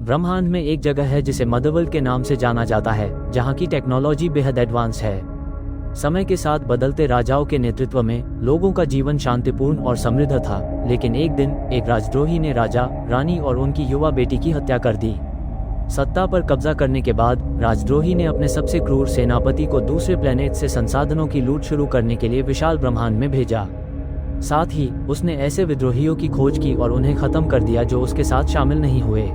ब्रह्मांड में एक जगह है जिसे मदरवर्ल्ड के नाम से जाना जाता है, जहाँ की टेक्नोलॉजी बेहद एडवांस है। समय के साथ बदलते राजाओं के नेतृत्व में लोगों का जीवन शांतिपूर्ण और समृद्ध था, लेकिन एक दिन एक राजद्रोही ने राजा, रानी और उनकी युवा बेटी की हत्या कर दी। सत्ता पर कब्जा करने के बाद राजद्रोही ने अपने सबसे क्रूर सेनापति को दूसरे प्लेनेट से संसाधनों की लूट शुरू करने के लिए विशाल ब्रह्मांड में भेजा। साथ ही उसने ऐसे विद्रोहियों की खोज की और उन्हें खत्म कर दिया जो उसके साथ शामिल नहीं हुए।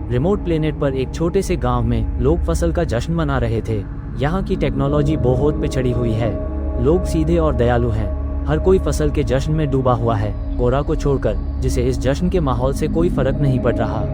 रिमोट प्लेनेट पर एक छोटे से गांव में लोग फसल का जश्न मना रहे थे। यहाँ की टेक्नोलॉजी बहुत पिछड़ी हुई है। लोग सीधे और दयालु हैं। हर कोई फसल के जश्न में डूबा हुआ है, कोरा को छोड़कर, जिसे इस जश्न के माहौल से कोई फर्क नहीं पड़ रहा।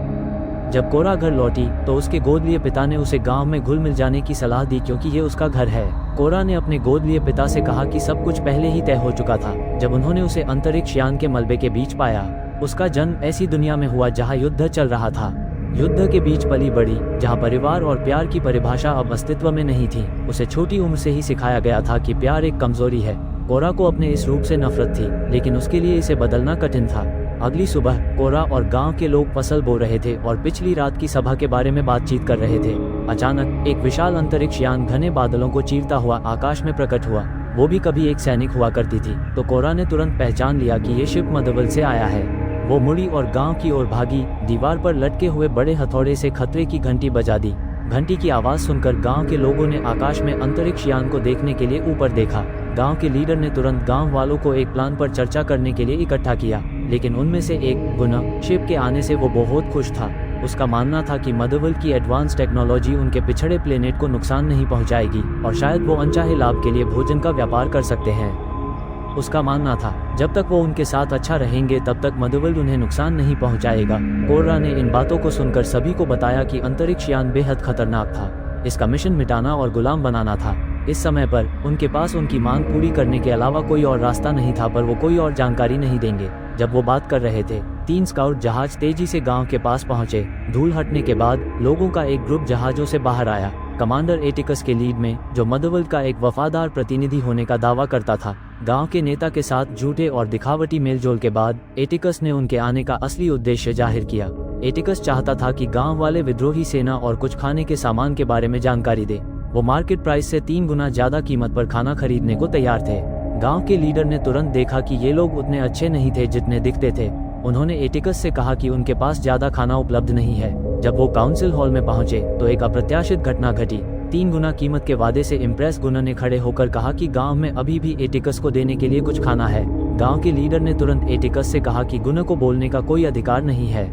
जब कोरा घर लौटी तो उसके गोद लिए पिता ने उसे गांव में घुल मिल जाने की सलाह दी, क्योंकि ये उसका घर है। कोरा ने अपने गोद लिए पिता से कहा कि सब कुछ पहले ही तय हो चुका था। जब उन्होंने उसे अंतरिक्ष यान के मलबे के बीच पाया, उसका जन्म ऐसी दुनिया में हुआ जहाँ युद्ध चल रहा था। युद्ध के बीच पली बड़ी, जहाँ परिवार और प्यार की परिभाषा अब अस्तित्व में नहीं थी। उसे छोटी उम्र से ही सिखाया गया था कि प्यार एक कमजोरी है। कोरा को अपने इस रूप से नफरत थी, लेकिन उसके लिए इसे बदलना कठिन था। अगली सुबह कोरा और गांव के लोग फसल बो रहे थे और पिछली रात की सभा के बारे में बातचीत कर रहे थे। अचानक एक विशाल अंतरिक्ष यान घने बादलों को चीरता हुआ आकाश में प्रकट हुआ। वो भी कभी एक सैनिक हुआ करती थी, तो कोरा ने तुरंत पहचान लिया कि ये शिप मदरवर्ल्ड से आया है। वो मुड़ी और गांव की ओर भागी। दीवार पर लटके हुए बड़े हथौड़े से खतरे की घंटी बजा दी। घंटी की आवाज सुनकर गांव के लोगों ने आकाश में अंतरिक्ष यान को देखने के लिए ऊपर देखा। गांव के लीडर ने तुरंत गांव वालों को एक प्लान पर चर्चा करने के लिए इकट्ठा किया, लेकिन उनमें से एक, गुना, शिप के आने से वो बहुत खुश था। उसका मानना था कि मदरवर्ल्ड की एडवांस टेक्नोलॉजी उनके पिछड़े प्लेनेट को नुकसान नहीं पहुंचाएगी और शायद वो अनचाहे लाभ के लिए भोजन का व्यापार कर सकते हैं। उसका मानना था जब तक वो उनके साथ अच्छा रहेंगे तब तक मदरवर्ल्ड उन्हें नुकसान नहीं पहुंचाएगा। कोरा ने इन बातों को सुनकर सभी को बताया कि अंतरिक्ष यान बेहद खतरनाक था। इसका मिशन मिटाना और गुलाम बनाना था। इस समय पर उनके पास उनकी मांग पूरी करने के अलावा कोई और रास्ता नहीं था, पर वो कोई और जानकारी नहीं देंगे। जब वो बात कर रहे थे, 3 स्काउट जहाज तेजी से गांव के पास पहुंचे। धूल हटने के बाद लोगों का एक ग्रुप जहाजों से बाहर आया। कमांडर एटिकस के लीड में, जो मदरवर्ल्ड का एक वफादार प्रतिनिधि होने का दावा करता था। गांव के नेता के साथ झूठे और दिखावटी मेलजोल के बाद एटिकस ने उनके आने का असली उद्देश्य जाहिर किया। एटिकस चाहता था कि गांव वाले विद्रोही सेना और कुछ खाने के सामान के बारे में जानकारी दे। वो मार्केट प्राइस से 3 गुना ज्यादा कीमत पर खाना खरीदने को तैयार थे। गांव के लीडर ने तुरंत देखा कि ये लोग उतने अच्छे नहीं थे जितने दिखते थे। उन्होंने एटिकस से कहा कि उनके पास ज्यादा खाना उपलब्ध नहीं है। जब वो काउंसिल हॉल में पहुंचे तो एक अप्रत्याशित घटना घटी। 3 गुना कीमत के वादे से इम्प्रेस गुना ने खड़े होकर कहा कि गांव में अभी भी एटिकस को देने के लिए कुछ खाना है। गांव के लीडर ने तुरंत एटिकस से कहा कि गुना को बोलने का कोई अधिकार नहीं है।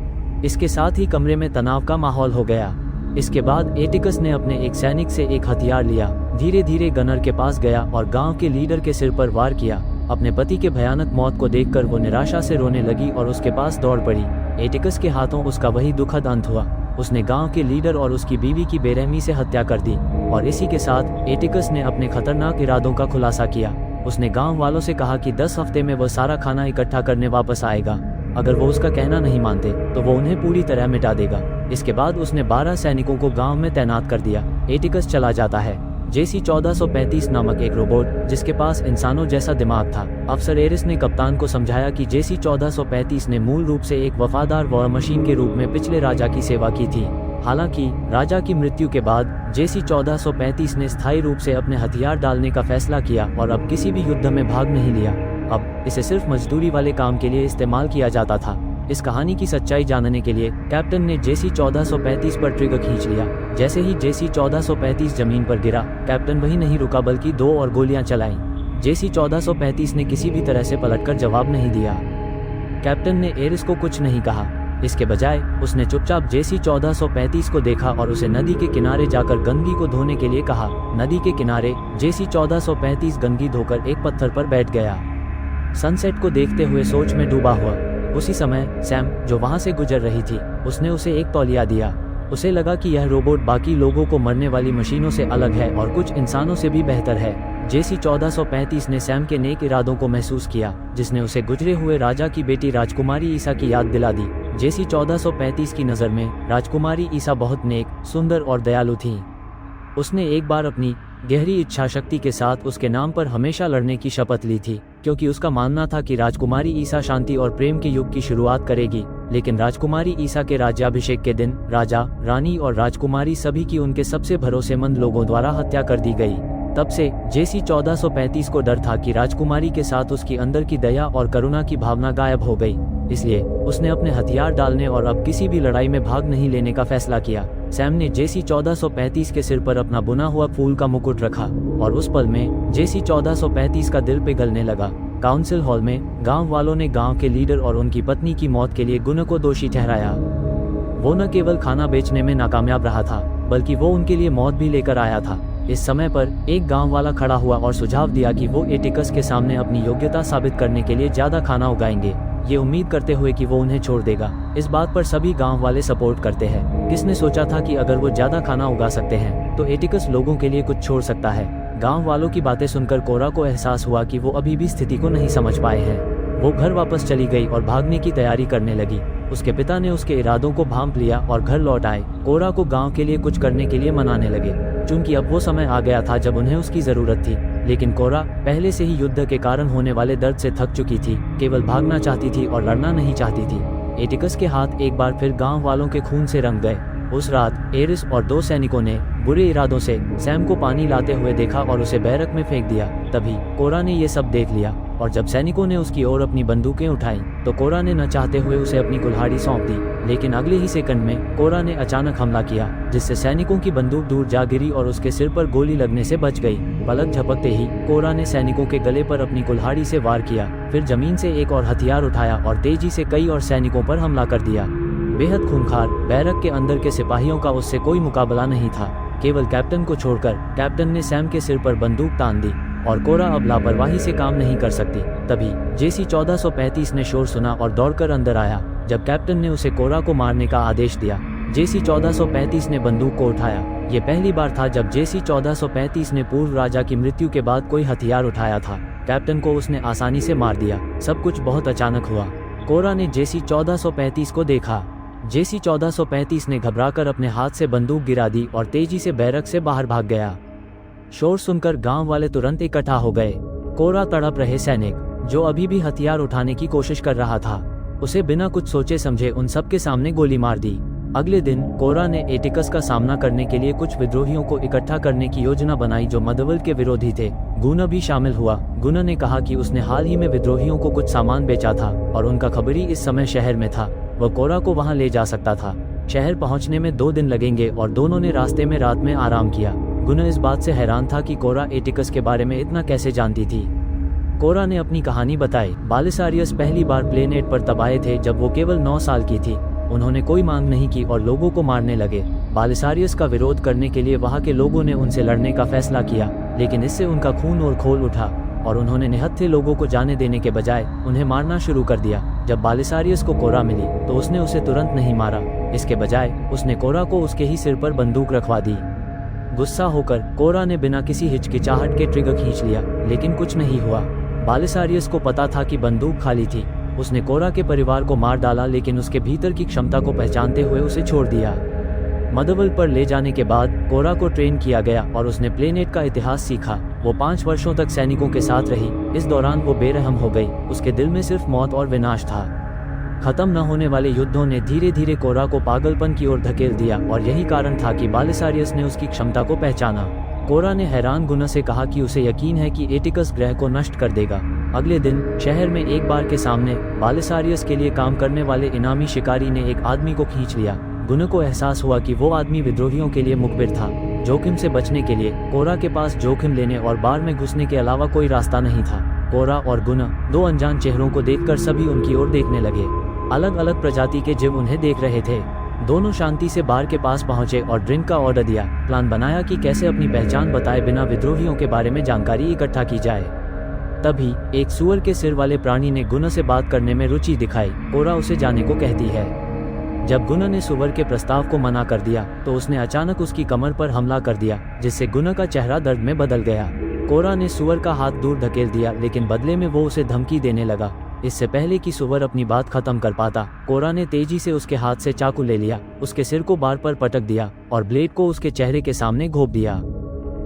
इसके साथ ही कमरे में तनाव का माहौल हो गया। इसके बाद एटिकस ने अपने एक सैनिक से एक हथियार लिया, धीरे धीरे गनर के पास गया और गांव के लीडर के सिर पर वार किया। अपने पति के भयानक मौत को देखकर वो निराशा से रोने लगी और उसके पास दौड़ पड़ी। एटिकस के हाथों उसका वही दुखद अंत हुआ। उसने गांव के लीडर और उसकी बीवी की बेरहमी से हत्या कर दी और इसी के साथ एटिकस ने अपने खतरनाक इरादों का खुलासा किया। उसने गांव वालों से कहा कि 10 हफ्ते में वह सारा खाना इकट्ठा करने वापस आएगा। अगर वो उसका कहना नहीं मानते तो वो उन्हें पूरी तरह मिटा देगा। इसके बाद उसने 12 सैनिकों को गांव में तैनात कर दिया। एटिकस चला जाता है। जेसी 1435 नामक एक रोबोट, जिसके पास इंसानों जैसा दिमाग था। अफसर एरिस ने कप्तान को समझाया कि जेसी 1435 ने मूल रूप से एक वफादार वॉर मशीन के रूप में पिछले राजा की सेवा की थी। हालांकि राजा की मृत्यु के बाद जेसी 1435 ने स्थायी रूप से अपने हथियार डालने का फैसला किया और अब किसी भी युद्ध में भाग नहीं लिया। अब इसे सिर्फ मजदूरी वाले काम के लिए इस्तेमाल किया जाता था। इस कहानी की सच्चाई जानने के लिए कैप्टन ने जेसी 1435 पर ट्रिगर खींच लिया। जैसे ही जेसी 1435 जमीन पर गिरा, कैप्टन वही नहीं रुका बल्कि 2 और गोलियां चलाईं। जेसी 1435 ने किसी भी तरह से पलटकर जवाब नहीं दिया। कैप्टन ने एरिस को कुछ नहीं कहा। इसके बजाय उसने चुपचाप जेसी 1435 को देखा और उसे नदी के किनारे जाकर गंदगी को धोने के लिए कहा। नदी के किनारे जेसी 1435 गंदगी धोकर एक पत्थर पर बैठ गया, सनसेट को देखते हुए सोच में डूबा हुआ। उसी समय सैम, जो वहां से गुजर रही थी, उसने उसे एक तौलिया दिया। उसे लगा कि यह रोबोट बाकी लोगों को मरने वाली मशीनों से अलग है और कुछ इंसानों से भी बेहतर है। जेसी 1435 ने सैम के नेक इरादों को महसूस किया, जिसने उसे गुजरे हुए राजा की बेटी राजकुमारी ईसा की याद दिला दी। जेसी 1435 की नज़र में राजकुमारी ईसा बहुत नेक, सुंदर और दयालु थी। उसने एक बार अपनी गहरी इच्छा शक्ति के साथ उसके नाम पर हमेशा लड़ने की शपथ ली थी, क्योंकि उसका मानना था कि राजकुमारी ईसा शांति और प्रेम के युग की शुरुआत करेगी। लेकिन राजकुमारी ईसा के राज्याभिषेक के दिन राजा, रानी और राजकुमारी सभी की उनके सबसे भरोसेमंद लोगों द्वारा हत्या कर दी गई। तब से जेसी 1435 को डर था कि राजकुमारी के साथ उसकी अंदर की दया और करुणा की भावना गायब हो गई, इसलिए उसने अपने हथियार डालने और अब किसी भी लड़ाई में भाग नहीं लेने का फैसला किया। सैम ने जेसी 1435 के सिर पर अपना बुना हुआ फूल का मुकुट रखा और उस पल में जेसी 1435 का दिल पिघलने लगा। काउंसिल हॉल में गांव वालों ने गांव के लीडर और उनकी पत्नी की मौत के लिए गुना को दोषी ठहराया। वो न केवल खाना बेचने में नाकामयाब रहा था, बल्कि वो उनके लिए मौत भी लेकर आया था। इस समय पर एक गांव वाला खड़ा हुआ और सुझाव दिया कि वो एटिकस के सामने अपनी योग्यता साबित करने के लिए ज्यादा खाना उगाएंगे, ये उम्मीद करते हुए कि वो उन्हें छोड़ देगा। इस बात पर सभी गांव वाले सपोर्ट करते हैं। किसने सोचा था कि अगर वो ज्यादा खाना उगा सकते हैं तो एटिकस लोगों के लिए कुछ छोड़ सकता है। गांव वालों की बातें सुनकर कोरा को एहसास हुआ कि वो अभी भी स्थिति को नहीं समझ पाए हैं। वो घर वापस चली गई और भागने की तैयारी करने लगी। उसके पिता ने उसके इरादों को भांप लिया और घर लौट आए। कोरा को गांव के लिए कुछ करने के लिए मनाने लगे, क्योंकि अब वो समय आ गया था जब उन्हें उसकी जरूरत थी। लेकिन कोरा पहले से ही युद्ध के कारण होने वाले दर्द से थक चुकी थी, केवल भागना चाहती थी और लड़ना नहीं चाहती थी। एटिकस के हाथ एक बार फिर गांव वालों के खून से रंग गए। उस रात एरिस और 2 सैनिकों ने बुरे इरादों से सैम को पानी लाते हुए देखा और उसे बैरक में फेंक दिया। तभी कोरा ने ये सब देख लिया और जब सैनिकों ने उसकी ओर अपनी बंदूकें उठाई तो कोरा ने न चाहते हुए उसे अपनी कुल्हाड़ी सौंप दी। लेकिन अगले ही सेकंड में कोरा ने अचानक हमला किया, जिससे सैनिकों की बंदूक दूर जा गिरी और उसके सिर पर गोली लगने से बच गई। पलक झपकते ही कोरा ने सैनिकों के गले पर अपनी कुल्हाड़ी से वार किया, फिर जमीन से एक और हथियार उठाया और तेजी से कई और सैनिकों पर हमला कर दिया। बेहद खूंखार बैरक के अंदर के सिपाहियों का उससे कोई मुकाबला नहीं था। केवल कैप्टन को छोड़कर कैप्टन ने सैम के सिर पर बंदूक तान दी और कोरा अब लापरवाही से काम नहीं कर सकती। तभी जेसी 1435 ने शोर सुना और दौड़कर अंदर आया। जब कैप्टन ने उसे कोरा को मारने का आदेश दिया, जेसी 1435 ने बंदूक को उठाया। ये पहली बार था जब जेसी 1435 ने पूर्व राजा की मृत्यु के बाद कोई हथियार उठाया था। कैप्टन को उसने आसानी से मार दिया। सब कुछ बहुत अचानक हुआ। कोरा ने जेसी 1435 को देखा। जेसी 1435 ने घबराकर अपने हाथ से बंदूक गिरा दी और तेजी से बैरक से बाहर भाग गया। शोर सुनकर गांव वाले तुरंत इकट्ठा हो गए। कोरा तड़प रहे सैनिक, जो अभी भी हथियार उठाने की कोशिश कर रहा था, उसे बिना कुछ सोचे समझे उन सबके सामने गोली मार दी। अगले दिन कोरा ने एटिकस का सामना करने के लिए कुछ विद्रोहियों को इकट्ठा करने की योजना बनाई जो मदवल के विरोधी थे। गुना भी शामिल हुआ। गुना ने कहा कि उसने हाल ही में विद्रोहियों को कुछ सामान बेचा था और उनका खबरी इस समय शहर में था। वह कोरा को वहां ले जा सकता था। शहर पहुंचने में 2 दिन लगेंगे और दोनों ने रास्ते में रात में आराम किया। गुना इस बात से हैरान था कि कोरा एटिकस के बारे में इतना कैसे जानती थी। कोरा ने अपनी कहानी बताई। बालिसारियस पहली बार प्लेनेट पर तब आए थे जब वो केवल 9 साल की थी। उन्होंने कोई मांग नहीं की और लोगों को मारने लगे। बालिसारियस का विरोध करने के लिए वहां के लोगों ने उनसे लड़ने का फैसला किया, लेकिन इससे उनका खून और खोल उठा और उन्होंने निहत्थे लोगों को जाने देने के बजाय उन्हें मारना शुरू कर दिया। जब बालिसारियस को कोरा मिली तो उसने उसे तुरंत नहीं मारा। इसके बजाय उसने कोरा को उसके ही सिर पर बंदूक रखवा दी। गुस्सा होकर कोरा ने बिना किसी हिचकिचाहट के ट्रिगर खींच लिया, लेकिन कुछ नहीं हुआ। बालिसारियस को पता था कि बंदूक खाली थी। उसने कोरा के परिवार को मार डाला, लेकिन उसके भीतर की क्षमता को पहचानते हुए उसे छोड़ दिया। मदवल पर ले जाने के बाद कोरा को ट्रेन किया गया और उसने प्लेनेट का इतिहास सीखा। वो 5 वर्षों तक सैनिकों के साथ रही। इस दौरान वो बेरहम हो गई। उसके दिल में सिर्फ मौत और विनाश था। खत्म न होने वाले युद्धों ने धीरे धीरे कोरा को पागलपन की ओर धकेल दिया और यही कारण था कि बालिसारियस ने उसकी क्षमता को पहचाना। कोरा ने हैरान गुना से कहा कि उसे यकीन है कि एटिकस ग्रह को नष्ट कर देगा। अगले दिन शहर में एक बार के सामने बालिसारियस के लिए काम करने वाले इनामी शिकारी ने एक आदमी को खींच लिया। गुना को एहसास हुआ कि वो आदमी विद्रोहियों के लिए मुखबिर था। जोखिम से बचने के लिए कोरा के पास जोखिम लेने और बार में घुसने के अलावा कोई रास्ता नहीं था। कोरा और गुना 2 अनजान चेहरों को देखकर सभी उनकी ओर देखने लगे। अलग अलग प्रजाति के जीव उन्हें देख रहे थे। दोनों शांति से बार के पास पहुंचे और ड्रिंक का ऑर्डर दिया। प्लान बनाया कि कैसे अपनी पहचान बताए बिना विद्रोहियों के बारे में जानकारी इकट्ठा की जाए। तभी एक सुअर के सिर वाले प्राणी ने गुना से बात करने में रुचि दिखाई। कोरा उसे जाने को कहती है। जब गुना ने सुअर के प्रस्ताव को मना कर दिया तो उसने अचानक उसकी कमर पर हमला कर दिया, जिससे गुना का चेहरा दर्द में बदल गया। कोरा ने सुअर का हाथ दूर धकेल दिया, लेकिन बदले में वो उसे धमकी देने लगा। इससे पहले कि सुअर अपनी बात खत्म कर पाता, कोरा ने तेजी से उसके हाथ से चाकू ले लिया, उसके सिर को बार पर पटक दिया और ब्लेड को उसके चेहरे के सामने घोंप दिया।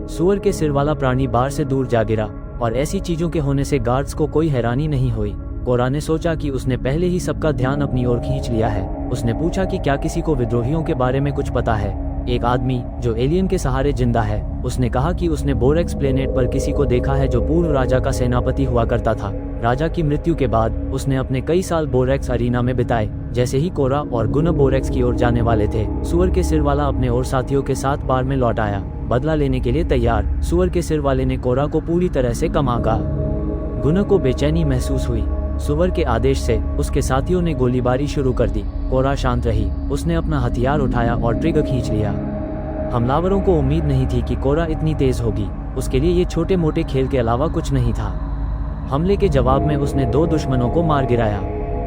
सुअर के सिर वाला प्राणी बार से दूर जा गिरा और ऐसी चीजों के होने से गार्ड्स को कोई हैरानी नहीं हुई। कोरा ने सोचा कि उसने पहले ही सबका ध्यान अपनी ओर खींच लिया है। उसने पूछा कि क्या किसी को विद्रोहियों के बारे में कुछ पता है। एक आदमी जो एलियन के सहारे जिंदा है, उसने कहा कि उसने बोरेक्स प्लेनेट पर किसी को देखा है जो पूर्व राजा का सेनापति हुआ करता था। राजा की मृत्यु के बाद उसने अपने कई साल बोरेक्स अरीना में बिताए। जैसे ही कोरा और गुना बोरेक्स की ओर जाने वाले थे, सुअर के सिर वाला अपने और साथियों के साथ बार में लौट आया, बदला लेने के लिए तैयार। सुअर के सिर वाले ने कोरा को पूरी तरह से कमागा। गुना को बेचैनी महसूस हुई। सुअर के आदेश से उसके साथियों ने गोलीबारी शुरू कर दी। कोरा शांत रही। उसने अपना हथियार उठाया और ट्रिगर खींच लिया। हमलावरों को उम्मीद नहीं थी कि कोरा इतनी तेज होगी। उसके लिए ये छोटे मोटे खेल के अलावा कुछ नहीं था। हमले के जवाब में उसने 2 दुश्मनों को मार गिराया।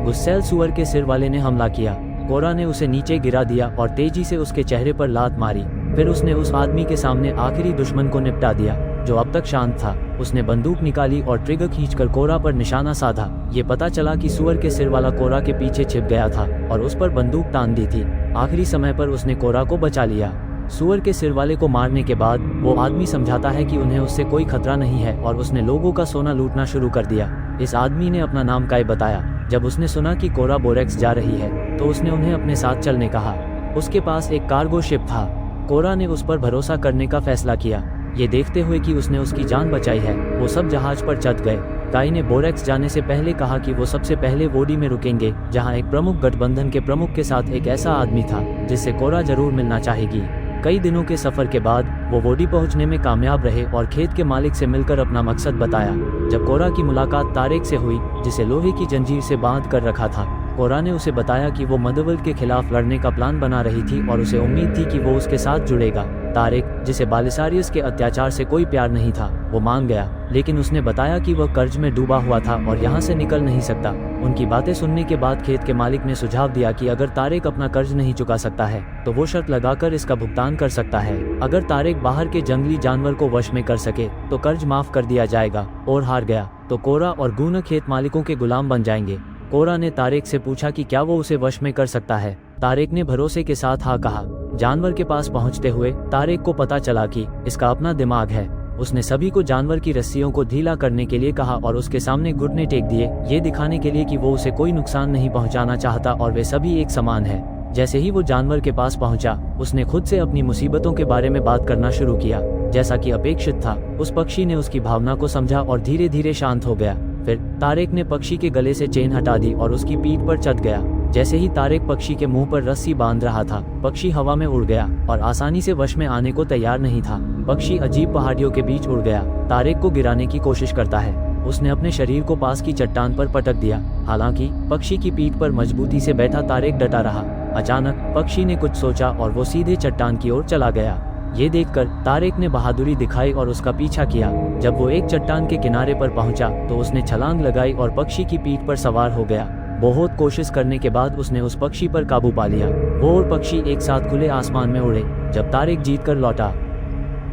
गुस्सैल सुअर के सिर वाले ने हमला किया। कोरा ने उसे नीचे गिरा दिया और तेजी से उसके चेहरे पर लात मारी। फिर उसने उस आदमी के सामने आखिरी दुश्मन को निपटा दिया जो अब तक शांत था। उसने बंदूक निकाली और ट्रिगर खींचकर कोरा पर निशाना साधा। ये पता चला कि सुअर के सिर वाला कोरा के पीछे छिप गया था और उस पर बंदूक तान दी थी। आखिरी समय पर उसने कोरा को बचा लिया। सुअर के सिर वाले को मारने के बाद वो आदमी समझाता है कि उन्हें उससे कोई खतरा नहीं है और उसने लोगों का सोना लूटना शुरू कर दिया। इस आदमी ने अपना नाम काय बताया। जब उसने सुना कि कोरा बोरेक्स जा रही है तो उसने उन्हें अपने साथ चलने कहा। उसके पास एक कार्गो शिप था। कोरा ने उस पर भरोसा करने का फैसला किया। ये देखते हुए कि उसने उसकी जान बचाई है, वो सब जहाज पर चढ़ गए। काई ने बोरेक्स जाने से पहले कहा कि वो सबसे पहले वोडी में रुकेंगे, जहां एक प्रमुख गठबंधन के प्रमुख के साथ एक ऐसा आदमी था जिससे कोरा जरूर मिलना चाहेगी। कई दिनों के सफर के बाद वो वोडी पहुंचने में कामयाब रहे और खेत के मालिक से मिलकर अपना मकसद बताया। जब कोरा की मुलाकात तारेक से हुई, जिसे लोहे की जंजीर से बांध कर रखा था, कोरा ने उसे बताया कि वो मदवर्ल्ड के खिलाफ लड़ने का प्लान बना रही थी और उसे उम्मीद थी कि वो उसके साथ जुड़ेगा। तारेक, जिसे बालिसारियस के अत्याचार से कोई प्यार नहीं था, वो मान गया, लेकिन उसने बताया कि वह कर्ज में डूबा हुआ था और यहाँ से निकल नहीं सकता। उनकी बातें सुनने के बाद खेत के मालिक ने सुझाव दिया कि अगर तारेक अपना कर्ज नहीं चुका सकता है तो वो शर्त लगाकर इसका भुगतान कर सकता है। अगर तारेक बाहर के जंगली जानवर को वश में कर सके तो कर्ज माफ कर दिया जाएगा, और हार गया तो कोरा और गुना खेत मालिकों के गुलाम बन जाएंगे। कोरा ने तारेक से पूछा कि क्या वो उसे वश में कर सकता है। तारेक ने भरोसे के साथ हाँ कहा। जानवर के पास पहुंचते हुए तारेक को पता चला कि इसका अपना दिमाग है। उसने सभी को जानवर की रस्सियों को ढीला करने के लिए कहा और उसके सामने घुटने टेक दिए, ये दिखाने के लिए कि वो उसे कोई नुकसान नहीं पहुंचाना चाहता और वे सभी एक समान है। जैसे ही वो जानवर के पास पहुंचा, उसने खुद से अपनी मुसीबतों के बारे में बात करना शुरू किया। जैसा कि अपेक्षित था, उस पक्षी ने उसकी भावना को समझा और धीरे धीरे शांत हो गया। फिर तारेक ने पक्षी के गले से चेन हटा दी और उसकी पीठ पर चढ़ गया। जैसे ही तारेक पक्षी के मुंह पर रस्सी बांध रहा था, पक्षी हवा में उड़ गया और आसानी से वश में आने को तैयार नहीं था। पक्षी अजीब पहाड़ियों के बीच उड़ गया। तारेक को गिराने की कोशिश करता है। उसने अपने शरीर को पास की चट्टान पर पटक दिया। हालांकि पक्षी की पीठ पर मजबूती से बैठा तारेक डटा रहा। अचानक पक्षी ने कुछ सोचा और वो सीधे चट्टान की ओर चला गया। ये देखकर तारेक ने बहादुरी दिखाई और उसका पीछा किया। जब वो एक चट्टान के किनारे पर पहुंचा तो उसने छलांग लगाई और पक्षी की पीठ पर सवार हो गया। बहुत कोशिश करने के बाद उसने उस पक्षी पर काबू पा लिया। वो और पक्षी एक साथ खुले आसमान में उड़े। जब तारेक जीत कर लौटा,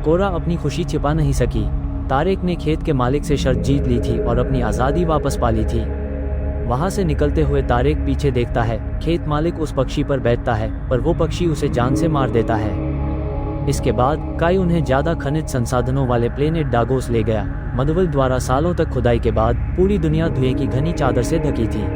कोरा अपनी खुशी छिपा नहीं सकी। तारेक ने खेत के मालिक से शर्त जीत ली थी और अपनी आज़ादी वापस पा ली थी। वहां से निकलते हुए तारेक पीछे देखता है। खेत मालिक उस पक्षी पर बैठता है, पर वो पक्षी उसे जान से मार देता है। इसके बाद काई उन्हें ज्यादा खनिज संसाधनों वाले प्लेनेट डागोस ले गया। मदवर्ल्ड द्वारा सालों तक खुदाई के बाद पूरी दुनिया धुएं की घनी चादर से ढकी थी।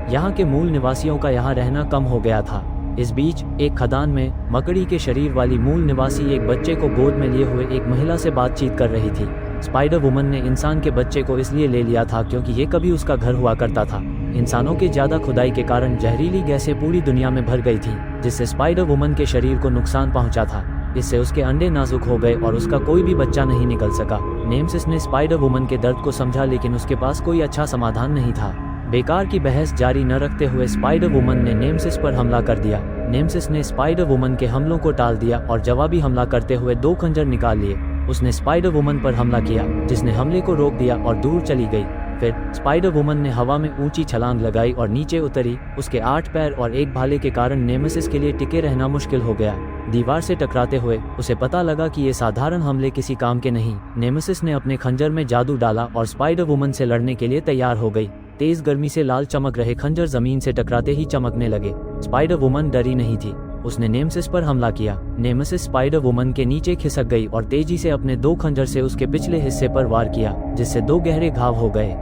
यहाँ के मूल निवासियों का यहाँ रहना कम हो गया था। इस बीच एक खदान में मकड़ी के शरीर वाली मूल निवासी एक बच्चे को गोद में लिए हुए एक महिला से बातचीत कर रही थी। स्पाइडर वुमन ने इंसान के बच्चे को इसलिए ले लिया था क्योंकि ये कभी उसका घर हुआ करता था। इंसानों के ज्यादा खुदाई के कारण जहरीली गैसें पूरी दुनिया में भर गई थी, जिससे स्पाइडर वुमन के शरीर को नुकसान पहुंचा था। इससे उसके अंडे नाजुक हो गए और उसका कोई भी बच्चा नहीं निकल सका। नेमसिस ने स्पाइडर वुमन के दर्द को समझा, लेकिन उसके पास कोई अच्छा समाधान नहीं था। बेकार की बहस जारी न रखते हुए स्पाइडर वुमन ने नेमसिस पर हमला कर दिया। नेमसिस ने स्पाइडर वुमन के हमलों को टाल दिया और जवाबी हमला करते हुए 2 खंजर निकाल लिए। उसने स्पाइडर वुमन पर हमला किया, जिसने हमले को रोक दिया और दूर चली गई। फिर स्पाइडर वुमन ने हवा में ऊंची छलांग लगाई और नीचे उतरी। उसके 8 पैर और एक भाले के कारण नेमेसिस के लिए टिके रहना मुश्किल हो गया। दीवार से टकराते हुए उसे पता लगा कि ये साधारण हमले किसी काम के नहीं। नेमेसिस ने अपने खंजर में जादू डाला और स्पाइडर वुमन से लड़ने के लिए तैयार हो गई। तेज गर्मी से लाल चमक रहे खंजर जमीन से टकराते ही चमकने लगे। स्पाइडर वुमन डरी नहीं थी। उसने नेमसिस पर हमला किया। नेमेसिस स्पाइडर वुमन के नीचे खिसक गई और तेजी से अपने 2 खंजर से उसके पिछले हिस्से पर वार किया, जिससे 2 गहरे घाव हो गए।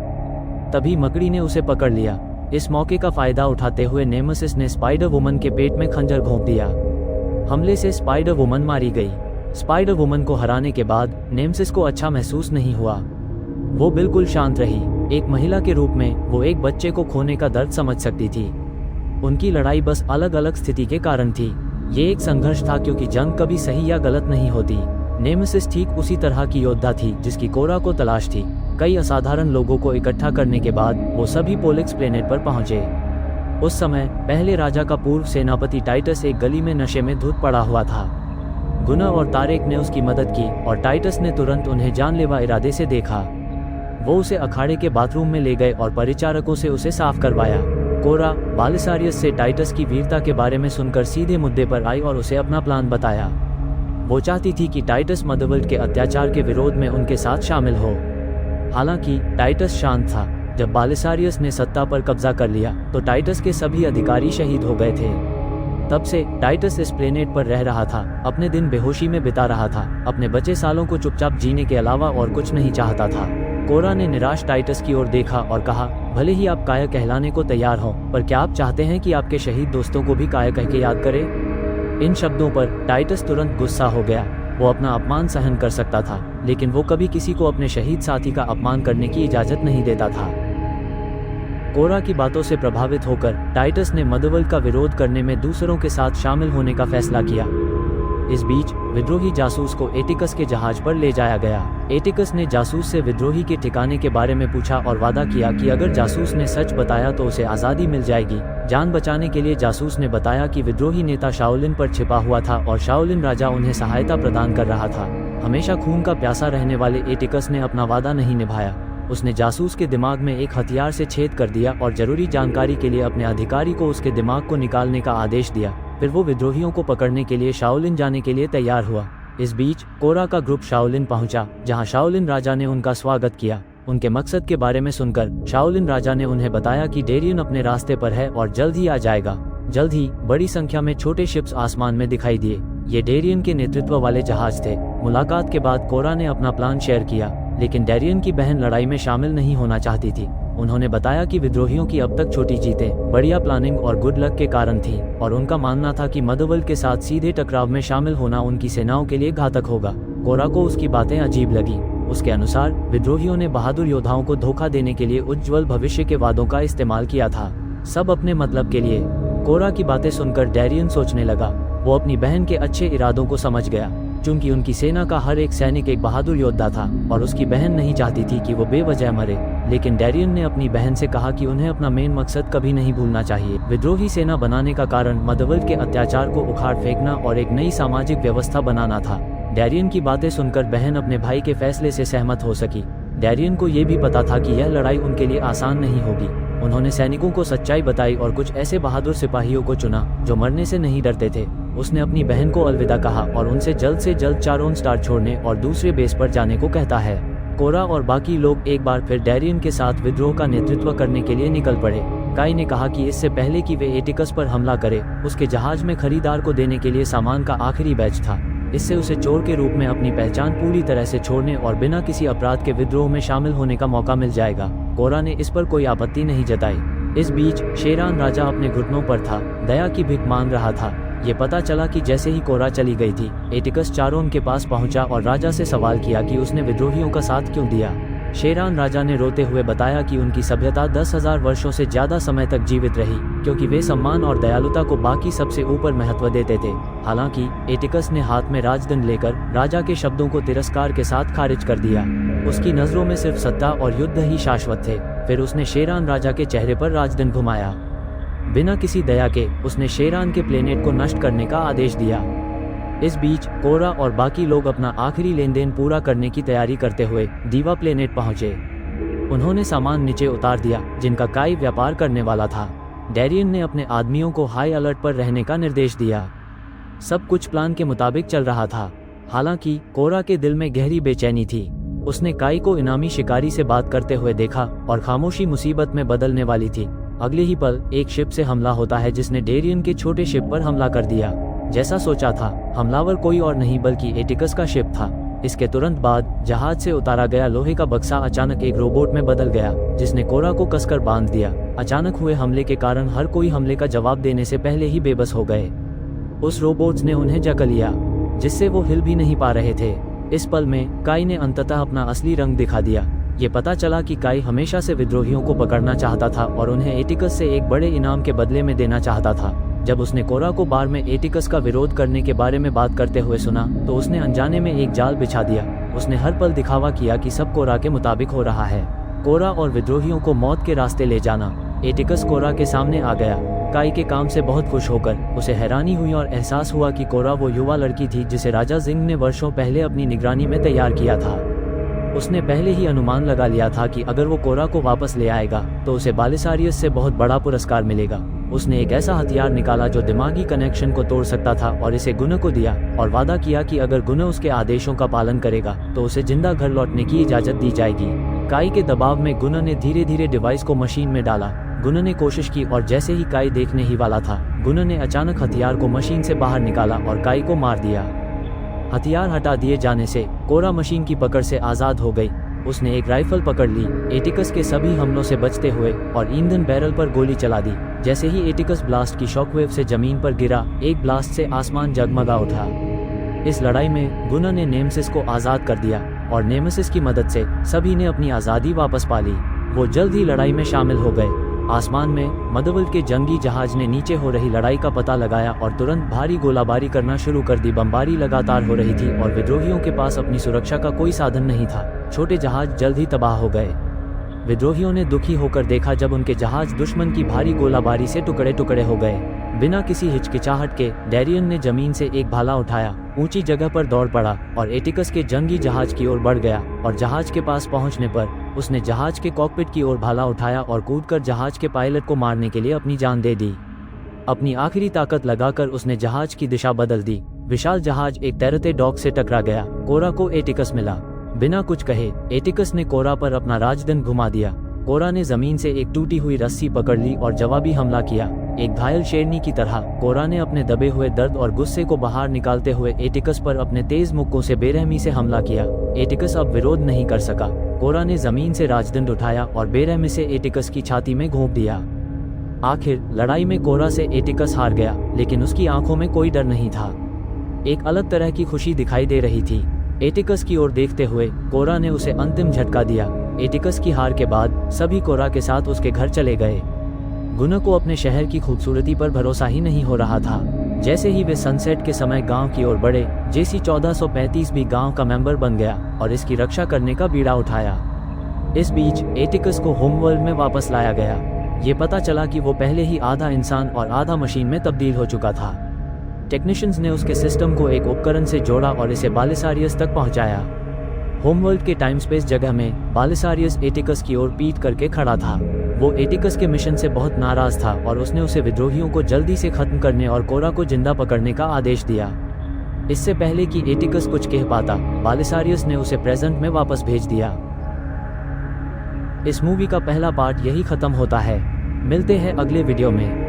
तभी मकड़ी ने उसे पकड़ लिया। इस मौके का फायदा उठाते हुए नेमेसिस ने स्पाइडर वुमन के पेट में खंजर घोंप दिया। हमले से स्पाइडर वुमन मारी गई। स्पाइडर वुमन को हराने के बाद नेमेसिस को अच्छा महसूस नहीं हुआ। वो बिल्कुल शांत रही। एक महिला के रूप में वो एक बच्चे को खोने का दर्द समझ सकती थी। उनकी लड़ाई बस अलग अलग स्थिति के कारण थी। ये एक संघर्ष था क्योंकि जंग कभी सही या गलत नहीं होती। नेमेसिस ठीक उसी तरह की योद्धा थी जिसकी कोरा को तलाश थी। कई असाधारण लोगों को इकट्ठा करने के बाद वो सभी पोलिक्स प्लेनेट पर पहुंचे। उस समय पहले राजा का पूर्व सेनापति टाइटस एक गली में नशे में धुत पड़ा हुआ था। गुना और तारेक ने उसकी मदद की और टाइटस ने तुरंत उन्हें जानलेवा इरादे से देखा। वो उसे अखाड़े के बाथरूम में ले गए और परिचारकों से उसे साफ करवाया। कोरा बालिसारियस से टाइटस की वीरता के बारे में सुनकर सीधे मुद्दे पर आई और उसे अपना प्लान बताया। वो चाहती थी कि टाइटस मदरवल्ड के अत्याचार के विरोध में उनके साथ शामिल हो। हालांकि टाइटस शांत था। जब बालिसारियस ने सत्ता पर कब्जा कर लिया तो टाइटस के सभी अधिकारी शहीद हो गए थे। तब से टाइटस इस प्लेनेट पर रह रहा था, अपने दिन बेहोशी में बिता रहा था, अपने बचे सालों को चुपचाप जीने के अलावा और कुछ नहीं चाहता था। कोरा ने निराश टाइटस की ओर देखा और कहा, भले ही आप काया कहलाने को तैयार हो, पर क्या आप चाहते हैं कि आपके शहीद दोस्तों को भी काया कह के याद करें? इन शब्दों पर टाइटस तुरंत गुस्सा हो गया। वो अपना अपमान सहन कर सकता था, लेकिन वो कभी किसी को अपने शहीद साथी का अपमान करने की इजाजत नहीं देता था। कोरा की बातों से प्रभावित होकर टाइटस ने मदरवल्ड का विरोध करने में दूसरों के साथ शामिल होने का फैसला किया। इस बीच विद्रोही जासूस को एटिकस के जहाज पर ले जाया गया। एटिकस ने जासूस से विद्रोही के ठिकाने के बारे में पूछा और वादा किया कि अगर जासूस ने सच बताया तो उसे आज़ादी मिल जाएगी। जान बचाने के लिए जासूस ने बताया कि विद्रोही नेता शाओलिन पर छिपा हुआ था और शाओलिन राजा उन्हें सहायता प्रदान कर रहा था। हमेशा खून का प्यासा रहने वाले एटिकस ने अपना वादा नहीं निभाया। उसने जासूस के दिमाग में एक हथियार से छेद कर दिया और जरूरी जानकारी के लिए अपने अधिकारी को उसके दिमाग को निकालने का आदेश दिया। फिर वो विद्रोहियों को पकड़ने के लिए शाओलिन जाने के लिए तैयार हुआ। इस बीच कोरा का ग्रुप शाओलिन पहुंचा, जहां शाओलिन राजा ने उनका स्वागत किया। उनके मकसद के बारे में सुनकर शाओलिन राजा ने उन्हें बताया कि डेरियन अपने रास्ते पर है और जल्द ही आ जाएगा। जल्द ही बड़ी संख्या में छोटे शिप्स आसमान में दिखाई दिए। ये डेरियन के नेतृत्व वाले जहाज थे। मुलाकात के बाद कोरा ने अपना प्लान शेयर किया, लेकिन डेरियन की बहन लड़ाई में शामिल नहीं होना चाहती थी। उन्होंने बताया कि विद्रोहियों की अब तक छोटी जीतें बढ़िया प्लानिंग और गुड लक के कारण थी और उनका मानना था कि मदरवल्ड के साथ सीधे टकराव में शामिल होना उनकी सेनाओं के लिए घातक होगा। कोरा को उसकी बातें अजीब लगी। उसके अनुसार विद्रोहियों ने बहादुर योद्धाओं को धोखा देने के लिए उज्ज्वल भविष्य के वादों का इस्तेमाल किया था, सब अपने मतलब के लिए। कोरा की बातें सुनकर डेरियन सोचने लगा। वो अपनी बहन के अच्छे इरादों को समझ गया। चूंकि उनकी सेना का हर एक सैनिक एक बहादुर योद्धा था और उसकी बहन नहीं चाहती थी कि वो बेवजह मरे, लेकिन डेरियन ने अपनी बहन से कहा कि उन्हें अपना मेन मकसद कभी नहीं भूलना चाहिए। विद्रोही सेना बनाने का कारण मदरवल्ड के अत्याचार को उखाड़ फेंकना और एक नई सामाजिक व्यवस्था बनाना था। डेरियन की बातें सुनकर बहन अपने भाई के फैसले से सहमत हो सकी। डेरियन को ये भी पता था कि यह लड़ाई उनके लिए आसान नहीं होगी। उन्होंने सैनिकों को सच्चाई बताई और कुछ ऐसे बहादुर सिपाहियों को चुना जो मरने से नहीं डरते थे। उसने अपनी बहन को अलविदा कहा और उनसे जल्द से जल्द चारोन स्टार छोड़ने और दूसरे बेस पर जाने को कहता है। कोरा और बाकी लोग एक बार फिर डेरियन के साथ विद्रोह का नेतृत्व करने के लिए निकल पड़े। काई ने कहा कि इससे पहले कि वे एटिकस पर हमला करे, उसके जहाज में खरीदार को देने के लिए सामान का आखिरी बैच था। इससे उसे चोर के रूप में अपनी पहचान पूरी तरह से छोड़ने और बिना किसी अपराध के विद्रोह में शामिल होने का मौका मिल जाएगा। कोरा ने इस पर कोई आपत्ति नहीं जताई। इस बीच शेरान राजा अपने घुटनों पर था, दया की भीख मांग रहा था। ये पता चला कि जैसे ही कोरा चली गई थी, एटिकस चारोन के पास पहुंचा और राजा से सवाल किया कि उसने विद्रोहियों का साथ क्यों दिया। शेरान राजा ने रोते हुए बताया कि उनकी सभ्यता 10,000 वर्षों से ज्यादा समय तक जीवित रही क्योंकि वे सम्मान और दयालुता को बाकी सबसे ऊपर महत्व देते थे। हालांकि एटिकस ने हाथ में राजदंड लेकर राजा के शब्दों को तिरस्कार के साथ खारिज कर दिया। उसकी नजरों में सिर्फ सत्ता और युद्ध ही शाश्वत थे। फिर उसने शेरान राजा के चेहरे पर राजदंड घुमाया। बिना किसी दया के उसने शेरान के प्लेनेट को नष्ट करने का आदेश दिया। इस बीच कोरा और बाकी लोग अपना आखिरी लेन देन पूरा करने की तैयारी करते हुए दीवा प्लेनेट पहुंचे। उन्होंने सामान नीचे उतार दिया जिनका काई व्यापार करने वाला था। डेरियन ने अपने आदमियों को हाई अलर्ट पर रहने का निर्देश दिया। सब कुछ प्लान के मुताबिक चल रहा था। हालांकि कोरा के दिल में गहरी बेचैनी थी। उसने काई को इनामी शिकारी से बात करते हुए देखा और खामोशी मुसीबत में बदलने वाली थी। अगले ही पल एक शिप से हमला होता है जिसने डेरियन के छोटे शिप पर हमला कर दिया। जैसा सोचा था, हमलावर कोई और नहीं बल्कि एटिकस का शिप था। इसके तुरंत बाद जहाज से उतारा गया लोहे का बक्सा अचानक एक रोबोट में बदल गया, जिसने कोरा को कसकर बांध दिया। अचानक हुए हमले के कारण हर कोई हमले का जवाब देने से पहले ही बेबस हो गए। उस रोबोट्स ने उन्हें जकड़ लिया, जिससे वो हिल भी नहीं पा रहे थे। इस पल में काई ने अंततः अपना असली रंग दिखा दिया। ये पता चला कि काई हमेशा से विद्रोहियों को पकड़ना चाहता था और उन्हें एटिकस से एक बड़े इनाम के बदले में देना चाहता था। जब उसने कोरा को बार में एटिकस का विरोध करने के बारे में बात करते हुए सुना तो उसने अनजाने में एक जाल बिछा दिया। उसने हर पल दिखावा किया कि सब कोरा के मुताबिक हो रहा है। कोरा और विद्रोहियों को मौत के रास्ते ले जाना। एटिकस कोरा के सामने आ गया। काई के काम से बहुत खुश होकर उसे हैरानी हुई और एहसास हुआ कि कोरा वो युवा लड़की थी जिसे राजा जिंग ने वर्षों पहले अपनी निगरानी में तैयार किया था। उसने पहले ही अनुमान लगा लिया था कि अगर वो कोरा को वापस ले आएगा तो उसे बालिसारियस से बहुत बड़ा पुरस्कार मिलेगा। उसने एक ऐसा हथियार निकाला जो दिमागी कनेक्शन को तोड़ सकता था और इसे गुना को दिया और वादा किया कि अगर गुना उसके आदेशों का पालन करेगा तो उसे जिंदा घर लौटने की इजाजत दी जाएगी। काई के दबाव में गुना ने धीरे धीरे डिवाइस को मशीन में डाला। गुना ने कोशिश की और जैसे ही काई देखने ही वाला था, गुना ने अचानक हथियार को मशीन से बाहर निकाला और काई को मार दिया। हथियार हटा दिए जाने से कोरा मशीन की पकड़ से आज़ाद हो गई। उसने एक राइफल पकड़ ली, एटिकस के सभी हमलों से बचते हुए और ईंधन बैरल पर गोली चला दी। जैसे ही एटिकस ब्लास्ट की शॉकवेव से जमीन पर गिरा, एक ब्लास्ट से आसमान जगमगा उठा। इस लड़ाई में गुना ने नेमेसिस को आज़ाद कर दिया और नेमेसिस की मदद से सभी ने अपनी आज़ादी वापस पा ली। वो जल्द ही लड़ाई में शामिल हो गए। आसमान में मदवर्ल्ड के जंगी जहाज ने नीचे हो रही लड़ाई का पता लगाया और तुरंत भारी गोलाबारी करना शुरू कर दी। बमबारी लगातार हो रही थी और विद्रोहियों के पास अपनी सुरक्षा का कोई साधन नहीं था। छोटे जहाज जल्द ही तबाह हो गए। विद्रोहियों ने दुखी होकर देखा जब उनके जहाज दुश्मन की भारी गोलाबारी से टुकड़े टुकड़े हो गए। बिना किसी हिचकिचाहट के डैरियन ने जमीन से एक भाला उठाया, ऊंची जगह पर दौड़ पड़ा और एटिकस के जंगी जहाज की ओर बढ़ गया और जहाज के पास पहुंचने पर उसने जहाज के कॉकपिट की ओर भाला उठाया और कूदकर जहाज के पायलट को मारने के लिए अपनी जान दे दी। अपनी आखिरी ताकत लगाकर उसने जहाज की दिशा बदल दी। विशाल जहाज एक तैरते डॉक से टकरा गया। कोरा को एटिकस मिला। बिना कुछ कहे एटिकस ने कोरा पर अपना राजदंड घुमा दिया। कोरा ने जमीन से एक टूटी हुई रस्सी पकड़ ली और जवाबी हमला किया। एक घायल शेरनी की तरह कोरा ने अपने दबे हुए दर्द और गुस्से को बाहर निकालते हुए एटिकस पर अपने तेज मुक्कों से बेरहमी से हमला किया। एटिकस अब विरोध नहीं कर सका। कोरा ने जमीन से राजदंड उठाया और बेरहमी से एटिकस की छाती में घोंप दिया। आखिर लड़ाई में कोरा से एटिकस हार गया, लेकिन उसकी आंखों में कोई डर नहीं था। एक अलग तरह की खुशी दिखाई दे रही थी। एटिकस की ओर देखते हुए कोरा ने उसे अंतिम झटका दिया। एटिकस की हार के बाद सभी कोरा के साथ उसके घर चले गए। गुना को अपने शहर की खूबसूरती पर भरोसा ही नहीं हो रहा था। जैसे ही वे सनसेट के समय गांव की ओर बढ़े, जेसी 1435 भी गांव का मेंबर बन गया और इसकी रक्षा करने का बीड़ा उठाया। इस बीच एटिकस को होमवर्ल्ड में वापस लाया गया। ये पता चला कि वो पहले ही आधा इंसान और आधा मशीन में तब्दील हो चुका था। टेक्नीशियंस ने उसके सिस्टम को एक उपकरण से जोड़ा और इसे बालिसारियस तक पहुंचाया। होमवर्ल्ड के टाइम स्पेस जगह में बालिसारियस एटिकस की ओर पीठ करके खड़ा था। वो एटिकस के मिशन से बहुत नाराज था और उसने उसे विद्रोहियों को जल्दी से खत्म करने और कोरा को जिंदा पकड़ने का आदेश दिया। इससे पहले कि एटिकस कुछ कह पाता, बालिसारियस ने उसे प्रेजेंट में वापस भेज दिया। इस मूवी का पहला पार्ट यही खत्म होता है। मिलते हैं अगले वीडियो में।